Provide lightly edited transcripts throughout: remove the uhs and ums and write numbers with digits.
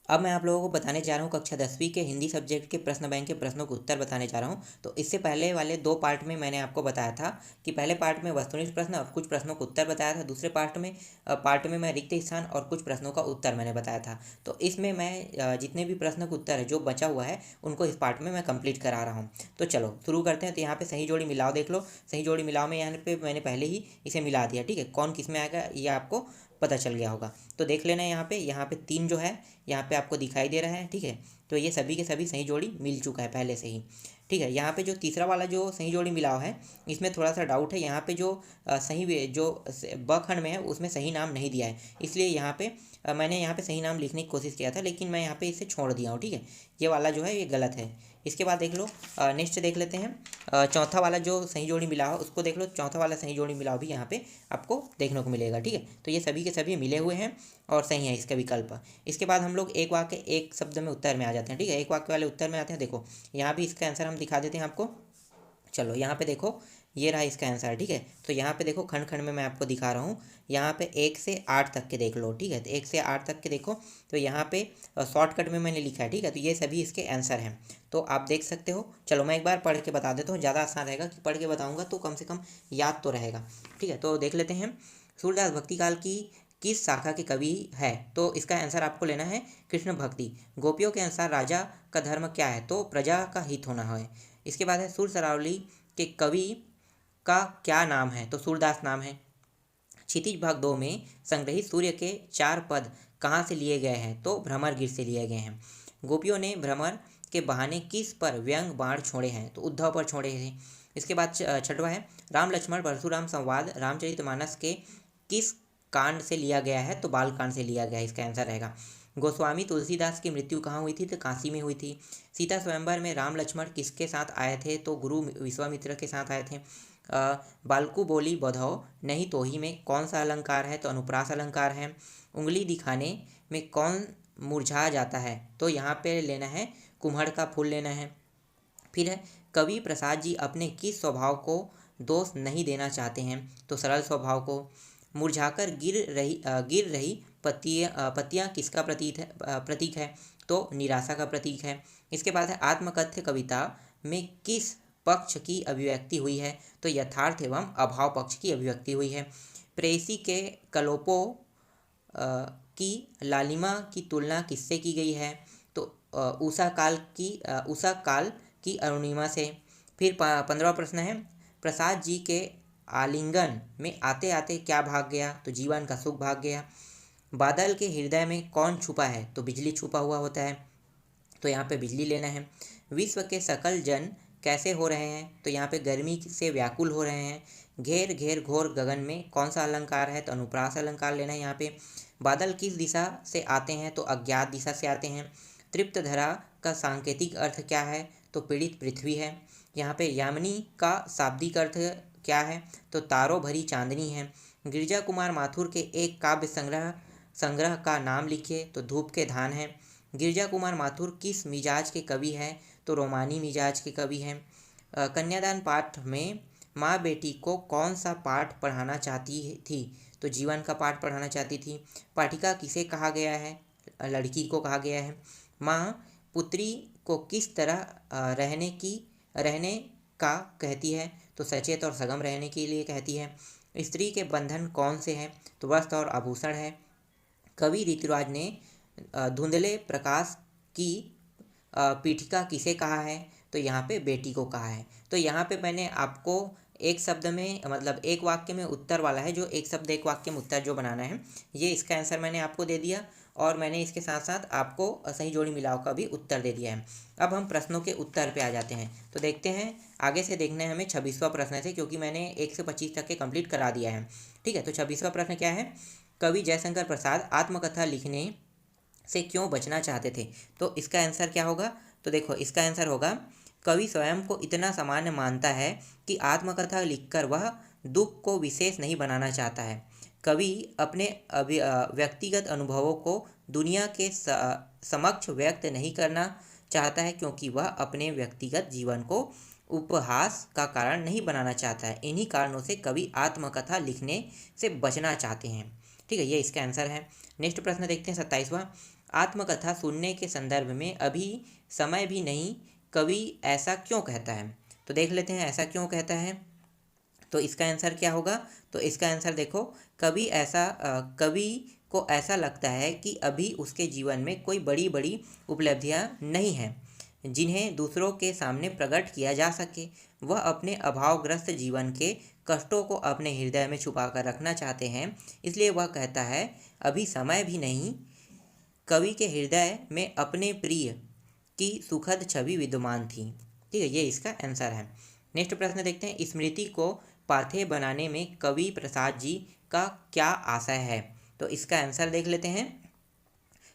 अब मैं आप लोगों को बताने जा रहा हूँ कक्षा 10वीं के हिंदी सब्जेक्ट के प्रश्न बैंक के प्रश्नों के उत्तर बताने जा रहा हूँ। तो इससे पहले वाले 2 पार्ट में मैंने आपको बताया था कि पहले पार्ट में वस्तुनिष्ठ प्रश्न और कुछ प्रश्नों का उत्तर बताया था। दूसरे पार्ट में मैं रिक्त स्थान और कुछ प्रश्नों का उत्तर मैंने बताया था। तो इसमें मैं जितने भी प्रश्न का उत्तर है जो बचा हुआ है उनको इस पार्ट में मैं कंप्लीट करा रहा हूँ। तो चलो शुरू करते हैं। तो यहाँ पे सही जोड़ी मिलाओ देख लो। सही जोड़ी मिलाओ में यहाँ पे मैंने पहले ही इसे मिला दिया, ठीक है। कौन किस में आएगा ये आपको पता चल गया होगा। तो देख लेना यहाँ पे 3 जो है यहाँ पे आपको दिखाई दे रहा है, ठीक है। तो ये सभी के सभी सही जोड़ी मिल चुका है पहले से ही, ठीक है। यहाँ पे जो तीसरा वाला जो सही जोड़ी मिला हुआ है इसमें थोड़ा सा डाउट है। यहाँ पे जो ब खंड में है उसमें सही नाम नहीं दिया है, इसलिए यहाँ पे मैंने यहाँ पे सही नाम लिखने की कोशिश किया था, लेकिन मैं यहाँ पे इसे छोड़ दिया हूँ, ठीक है। ये वाला जो है ये गलत है। इसके बाद देख लो, नेक्स्ट देख लेते हैं। चौथा वाला जो सही जोड़ी मिला हो उसको देख लो। चौथा वाला सही जोड़ी मिला हो भी यहाँ पे आपको देखने को मिलेगा, ठीक है। तो ये सभी के सभी मिले हुए हैं और सही है इसका विकल्प। इसके बाद हम लोग एक वाक्य एक शब्द में उत्तर में आ जाते हैं, ठीक है। एक वाक्य वाले उत्तर में आते हैं। देखो यहाँ भी इसका आंसर हम दिखा देते हैं आपको। चलो यहाँ पे देखो, ये रहा इसका आंसर, ठीक है। तो यहाँ पे देखो खंड खंड में मैं आपको दिखा रहा हूँ। यहाँ पे 1 से 8 तक के देख लो, ठीक है। तो 1 से 8 तक के देखो। तो यहाँ पे शॉर्टकट में मैंने लिखा है, ठीक है। तो ये सभी इसके आंसर हैं, तो आप देख सकते हो। चलो मैं एक बार पढ़ के बता देता हूँ, ज़्यादा आसान रहेगा कि पढ़ के बताऊँगा तो कम से कम याद तो रहेगा, ठीक है। तो देख लेते हैं। सूरदास भक्ति काल की किस शाखा के कवि है? तो इसका आंसर आपको लेना है कृष्ण भक्ति। गोपियों के अनुसार राजा का धर्म क्या है? तो प्रजा का हित होना है। इसके बाद है सुर सरावली के कवि का क्या नाम है? तो सूरदास नाम है। क्षितिज भाग 2 में संग्रहित सूर्य के 4 पद कहाँ से लिए गए हैं? तो भ्रमर गीत से लिए गए हैं। गोपियों ने भ्रमर के बहाने किस पर व्यंग बाण छोड़े हैं? तो उद्धव पर छोड़े थे। इसके बाद छठवा है राम लक्ष्मण परशुराम संवाद रामचरितमानस के किस कांड से लिया गया है? तो बाल कांड से लिया गया है, इसका आंसर रहेगा। गोस्वामी तुलसीदास की मृत्यु कहाँ हुई थी? तो काशी में हुई थी। सीता स्वयंवर में राम लक्ष्मण किसके साथ आए थे? तो गुरु विश्वामित्र के साथ आए थे। बालकू बोली बधौ नहीं तो ही में कौन सा अलंकार है? तो अनुप्रास अलंकार है। उंगली दिखाने में कौन मुरझा जाता है? तो यहाँ पे लेना है कुम्हड़ का फूल लेना है। फिर है कवि प्रसाद जी अपने किस स्वभाव को दोष नहीं देना चाहते हैं? तो सरल स्वभाव को। मुरझाकर गिर रही पत्तियाँ किसका प्रतीक है? तो निराशा का प्रतीक है। इसके बाद है आत्मकथ्य कविता में किस पक्ष की अभिव्यक्ति हुई है? तो यथार्थ एवं अभाव पक्ष की अभिव्यक्ति हुई है। प्रेयसी के कलोपों की लालिमा की तुलना किससे की गई है? तो उषा काल की अरुणिमा से। फिर 15वां प्रश्न है प्रसाद जी के आलिंगन में आते आते क्या भाग गया? तो जीवन का सुख भाग गया। बादल के हृदय में कौन छुपा है? तो बिजली छुपा हुआ होता है, तो यहाँ पे बिजली लेना है। विश्व के सकल जन कैसे हो रहे हैं? तो यहाँ पे गर्मी से व्याकुल हो रहे हैं। घेर घेर घोर गगन में कौन सा अलंकार है? तो अनुप्रास अलंकार लेना है यहाँ पे। बादल किस दिशा से आते हैं? तो अज्ञात दिशा से आते हैं। तृप्त धरा का सांकेतिक अर्थ क्या है? तो पीड़ित पृथ्वी है। यहाँ पे यामिनी का शाब्दिक अर्थ क्या है? तो तारों भरी चांदनी है। गिरिजा कुमार माथुर के एक काव्य संग्रह का नाम लिखिए। तो धूप के धान है। गिरिजा कुमार माथुर किस मिजाज के कवि हैं? तो रोमानी मिजाज के कवि हैं। कन्यादान पाठ में माँ बेटी को कौन सा पाठ पढ़ाना चाहती थी? तो जीवन का पाठ पढ़ाना चाहती थी। पाठिका किसे कहा गया है? लड़की को कहा गया है। माँ पुत्री को किस तरह रहने का कहती है? तो सचेत और सगम रहने के लिए कहती है। स्त्री के बंधन कौन से हैं? तो वस्त्र और आभूषण है। कवि ऋतुराज ने धुंधले प्रकाश की पीठिका किसे कहा है? तो यहाँ पे बेटी को कहा है। तो यहाँ पे मैंने आपको एक शब्द में मतलब एक वाक्य में उत्तर वाला है, जो एक शब्द एक वाक्य में उत्तर जो बनाना है, ये इसका आंसर मैंने आपको दे दिया और मैंने इसके साथ साथ आपको सही जोड़ी मिलाव का भी उत्तर दे दिया है। अब हम प्रश्नों के उत्तर पे आ जाते हैं। तो देखते हैं, आगे से देखना है हमें 26वां प्रश्न से, क्योंकि मैंने 1 से 25 तक के कंप्लीट करा दिया है, ठीक है। तो 26वां प्रश्न क्या है? कवि जयशंकर प्रसाद आत्मकथा लिखने से क्यों बचना चाहते थे? तो इसका आंसर क्या होगा? तो देखो इसका आंसर होगा कवि स्वयं को इतना सामान्य मानता है कि आत्मकथा लिखकर वह दुख को विशेष नहीं बनाना चाहता है। कवि अपने व्यक्तिगत अनुभवों को दुनिया के समक्ष व्यक्त नहीं करना चाहता है, क्योंकि वह अपने व्यक्तिगत जीवन को उपहास का कारण नहीं बनाना चाहता है। इन्हीं कारणों से कवि आत्मकथा लिखने से बचना चाहते हैं, ठीक है। ये इसका आंसर है। नेक्स्ट प्रश्न देखते हैं 27वां। आत्मकथा सुनने के संदर्भ में अभी समय भी नहीं, कवि ऐसा क्यों कहता है। तो देख लेते हैं ऐसा क्यों कहता है। तो इसका आंसर क्या होगा। तो इसका आंसर देखो, कवि को ऐसा लगता है कि अभी उसके जीवन में कोई बड़ी बड़ी उपलब्धियां नहीं हैं जिन्हें दूसरों के सामने प्रकट किया जा सके। वह अपने अभावग्रस्त जीवन के कष्टों को अपने हृदय में छुपा कर रखना चाहते हैं, इसलिए वह कहता है अभी समय भी नहीं। कवि के हृदय में अपने प्रिय की सुखद छवि विद्यमान थी। ठीक है, ये इसका आंसर है। नेक्स्ट प्रश्न देखते हैं, स्मृति को पाथेय बनाने में कवि प्रसाद जी का क्या आशय है। तो इसका आंसर देख लेते हैं।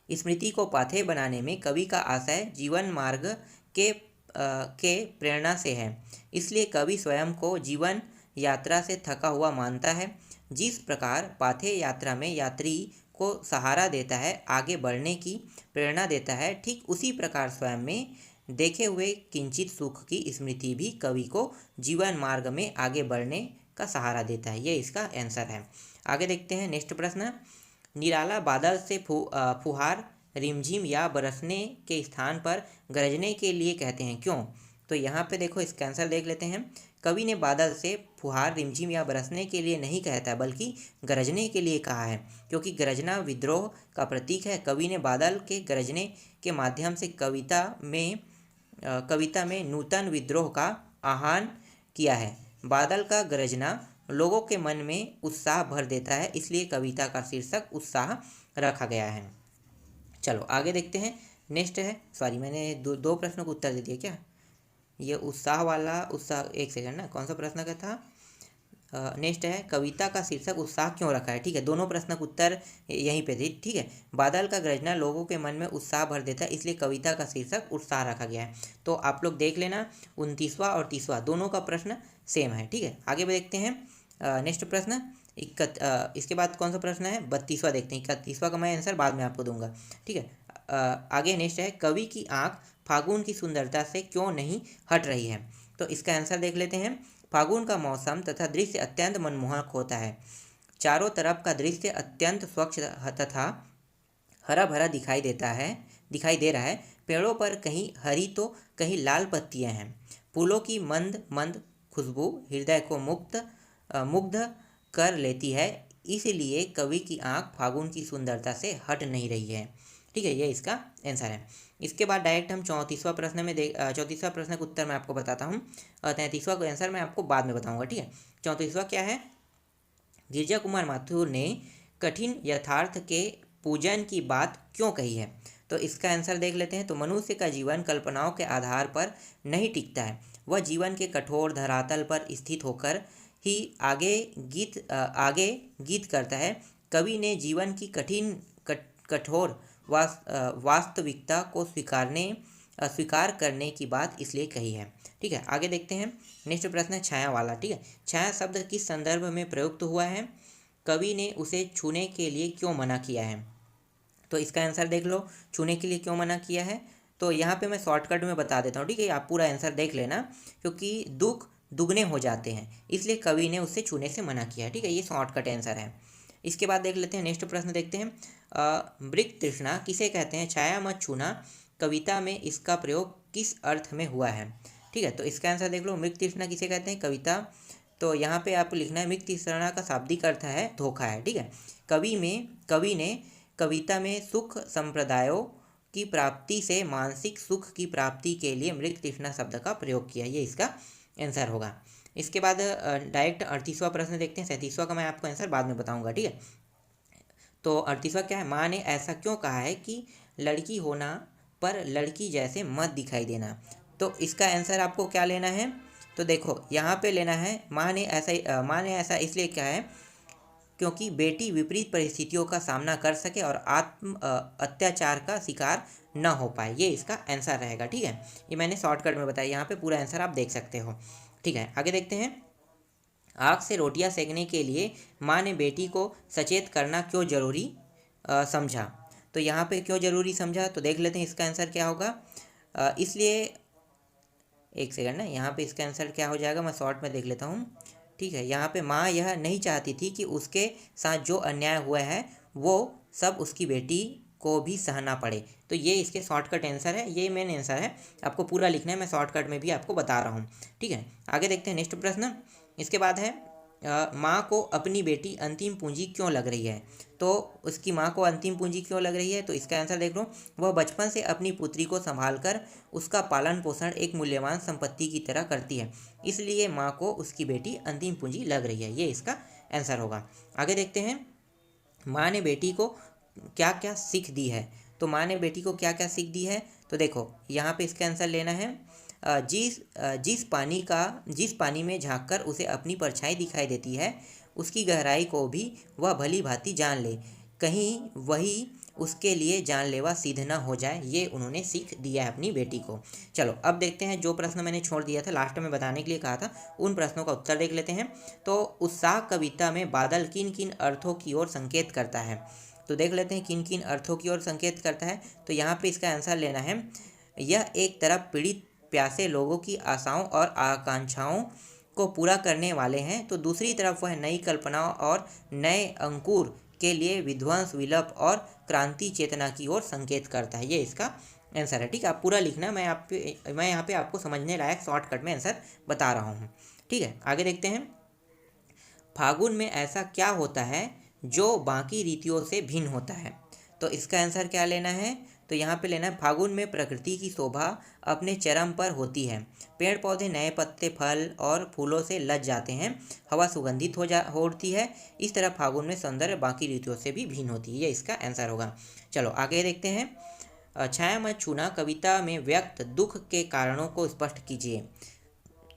स्मृति को पाथेय बनाने में कवि का आशय जीवन मार्ग के प्रेरणा से है, इसलिए कवि स्वयं को जीवन यात्रा से थका हुआ मानता है। जिस प्रकार पाथेय यात्रा में यात्री को सहारा देता है, आगे बढ़ने की प्रेरणा देता है, ठीक उसी प्रकार स्वयं में देखे हुए किंचित सुख की स्मृति भी कवि को जीवन मार्ग में आगे बढ़ने का सहारा देता है। ये इसका आंसर है। आगे देखते हैं नेक्स्ट प्रश्न, निराला बादल से फुहार रिमझिम या बरसने के स्थान पर गरजने के लिए कहते हैं, क्यों। तो यहाँ पे देखो इसका आंसर देख लेते हैं। कवि ने बादल से फुहार रिमझिम या बरसने के लिए नहीं कहता है, बल्कि गरजने के लिए कहा है, क्योंकि गरजना विद्रोह का प्रतीक है। कवि ने बादल के गरजने के माध्यम से कविता में नूतन विद्रोह का आह्वान किया है। बादल का गरजना लोगों के मन में उत्साह भर देता है, इसलिए कविता का शीर्षक उत्साह रखा गया है। चलो आगे देखते हैं। नेक्स्ट है, सॉरी मैंने दो प्रश्नों को उत्तर दे दिया क्या। ये उत्साह वाला, एक सेकंड ना, कौन सा प्रश्न का था। नेक्स्ट है, कविता का शीर्षक उत्साह क्यों रखा है। ठीक है, दोनों प्रश्न का उत्तर यहीं पे थी। ठीक है, बादल का गरजना लोगों के मन में उत्साह भर देता है, इसलिए कविता का शीर्षक उत्साह रखा गया है। तो आप लोग देख लेना, 29वां और 30वां दोनों का प्रश्न सेम है। ठीक है, आगे देखते हैं। नेक्स्ट प्रश्न इसके बाद कौन सा प्रश्न है, 32वां देखते हैं। 31वां का मैं आंसर बाद में आपको दूंगा। ठीक है, आगे नेक्स्ट है, कवि की आंख फागुन की सुंदरता से क्यों नहीं हट रही है। तो इसका आंसर देख लेते हैं। फागुन का मौसम तथा दृश्य अत्यंत मनमोहक होता है। चारों तरफ का दृश्य अत्यंत स्वच्छ तथा हरा भरा दिखाई दे रहा है। पेड़ों पर कहीं हरी तो कहीं लाल पत्तियां हैं। फूलों की मंद मंद खुशबू हृदय को मुग्ध कर लेती है, इसलिए कवि की आंख फागुन की सुंदरता से हट नहीं रही है। ठीक है, ये इसका आंसर है। इसके बाद डायरेक्ट हम 34वां प्रश्न में 34वां प्रश्न का उत्तर मैं आपको बताता हूँ, और 33वां का आंसर मैं आपको बाद में बताऊँगा। ठीक है, 34वां क्या है, गिरिजा कुमार माथुर ने कठिन यथार्थ के पूजन की बात क्यों कही है। तो इसका आंसर देख लेते हैं। तो मनुष्य का जीवन कल्पनाओं के आधार पर नहीं टिकता है, वह जीवन के कठोर धरातल पर स्थित होकर ही आगे गीत करता है। कवि ने जीवन की कठोर वास्तविकता को स्वीकार करने की बात इसलिए कही है। ठीक है, आगे देखते हैं। नेक्स्ट प्रश्न है छाया वाला। ठीक है, छाया शब्द किस संदर्भ में प्रयुक्त हुआ है, कवि ने उसे छूने के लिए क्यों मना किया है। तो इसका आंसर देख लो, छूने के लिए क्यों मना किया है। तो यहाँ पे मैं शॉर्टकट में बता देता हूँ। ठीक है, आप पूरा आंसर देख लेना, क्योंकि दुख दुगने हो जाते हैं, इसलिए कवि ने उससे छूने से मना किया है। ठीक है, ये शॉर्टकट आंसर है। इसके बाद देख लेते हैं, नेक्स्ट प्रश्न देखते हैं। मृग तृष्णा किसे कहते हैं, छाया मत छूना कविता में इसका प्रयोग किस अर्थ में हुआ है। ठीक है, तो इसका आंसर देख लो, मृग तृष्णा किसे कहते हैं, कविता। तो यहाँ पे आपको लिखना है, मृग तृष्णा का शाब्दिक अर्थ है धोखा है। ठीक है, कवि ने कविता में सुख संप्रदायों की प्राप्ति से मानसिक सुख की प्राप्ति के लिए मृग तृष्णा शब्द का प्रयोग किया, ये इसका आंसर होगा। इसके बाद डायरेक्ट 38वां प्रश्न देखते हैं। 37वां का मैं आपको आंसर बाद में बताऊंगा। ठीक है, तो 38वां क्या है, माँ ने ऐसा क्यों कहा है कि लड़की होना पर लड़की जैसे मत दिखाई देना। तो इसका आंसर आपको क्या लेना है, तो देखो यहाँ पे लेना है, माँ ने ऐसा इसलिए क्या है क्योंकि बेटी विपरीत परिस्थितियों का सामना कर सके और आत्म अत्याचार का शिकार न हो पाए, ये इसका आंसर रहेगा। ठीक है, ये मैंने शॉर्टकट में बताया, यहाँ पे पूरा आंसर आप देख सकते हो। ठीक है, आगे देखते हैं। आग से रोटियां सेकने के लिए माँ ने बेटी को सचेत करना क्यों जरूरी समझा। तो यहाँ पे क्यों जरूरी समझा, तो देख लेते हैं इसका आंसर क्या होगा। इसलिए एक सेकंड ना, यहाँ पे इसका आंसर क्या हो जाएगा, मैं शॉर्ट में देख लेता हूँ। ठीक है, यहाँ पे माँ यह नहीं चाहती थी कि उसके साथ जो अन्याय हुआ है वो सब उसकी बेटी को भी सहना पड़े। तो ये इसके शॉर्टकट आंसर है, ये मेन आंसर है, आपको पूरा लिखना है, मैं शॉर्टकट में भी आपको बता रहा हूँ। ठीक है, आगे देखते हैं नेक्स्ट प्रश्न। इसके बाद है माँ को अपनी बेटी अंतिम पूंजी क्यों लग रही है। तो उसकी माँ को अंतिम पूंजी क्यों लग रही है, तो इसका आंसर देख लो। वह बचपन से अपनी पुत्री को संभाल कर उसका पालन पोषण एक मूल्यवान संपत्ति की तरह करती है, इसलिए माँ को उसकी बेटी अंतिम पूंजी लग रही है, ये इसका आंसर होगा। आगे देखते हैं माँ ने बेटी को क्या क्या सीख दी है। तो माँ ने बेटी को क्या क्या सीख दी है, तो देखो यहाँ पे इसका आंसर लेना है जिस पानी में झांककर उसे अपनी परछाई दिखाई देती है, उसकी गहराई को भी वह भली भांति जान ले, कहीं वही उसके लिए जानलेवा सिद्ध न हो जाए, ये उन्होंने सीख दिया है अपनी बेटी को। चलो अब देखते हैं, जो प्रश्न मैंने छोड़ दिया था लास्ट में बताने के लिए कहा था, उन प्रश्नों का उत्तर देख लेते हैं। तो उत्साह कविता में बादल किन किन अर्थों की ओर संकेत करता है। तो देख लेते हैं किन किन अर्थों की ओर संकेत करता है। तो यहाँ पे इसका आंसर लेना है, यह एक तरफ पीड़ित प्यासे लोगों की आशाओं और आकांक्षाओं को पूरा करने वाले हैं, तो दूसरी तरफ वह नई कल्पनाओं और नए अंकुर के लिए विध्वंस, विलप और क्रांति चेतना की ओर संकेत करता है, ये इसका आंसर है। ठीक है, आप पूरा लिखना, मैं यहाँ पे आपको समझने लायक शॉर्टकट में आंसर बता रहा हूँ। ठीक है, आगे देखते हैं। फागुन में ऐसा क्या होता है जो बाकी रीतियों से भिन्न होता है। तो इसका आंसर क्या लेना है, तो यहाँ पे लेना है, फागुन में प्रकृति की शोभा अपने चरम पर होती है, पेड़ पौधे नए पत्ते, फल और फूलों से लद जाते हैं, हवा सुगंधित होती है, इस तरह फागुन में सौंदर्य बाकी ऋतुओं से भी भिन्न होती है, ये इसका आंसर होगा। चलो आगे देखते हैं। छाया मत छूना कविता में व्यक्त दुख के कारणों को स्पष्ट कीजिए।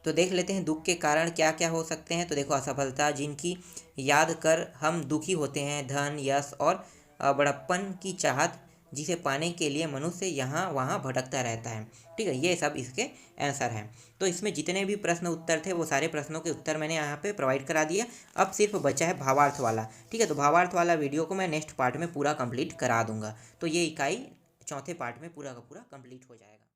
तो देख लेते हैं दुख के कारण क्या क्या हो सकते हैं। तो देखो, असफलता जिनकी याद कर हम दुखी होते हैं, धन, यश और बड़प्पन की चाहत जिसे पाने के लिए मनुष्य यहाँ वहाँ भटकता रहता है। ठीक है, ये सब इसके आंसर हैं। तो इसमें जितने भी प्रश्न उत्तर थे वो सारे प्रश्नों के उत्तर मैंने यहाँ पे प्रोवाइड करा दिया। अब सिर्फ बचा है भावार्थ वाला। ठीक है, तो भावार्थ वाला वीडियो को मैं नेक्स्ट पार्ट में पूरा कंप्लीट करा दूंगा। तो ये इकाई चौथे पार्ट में पूरा का पूरा कंप्लीट हो जाएगा।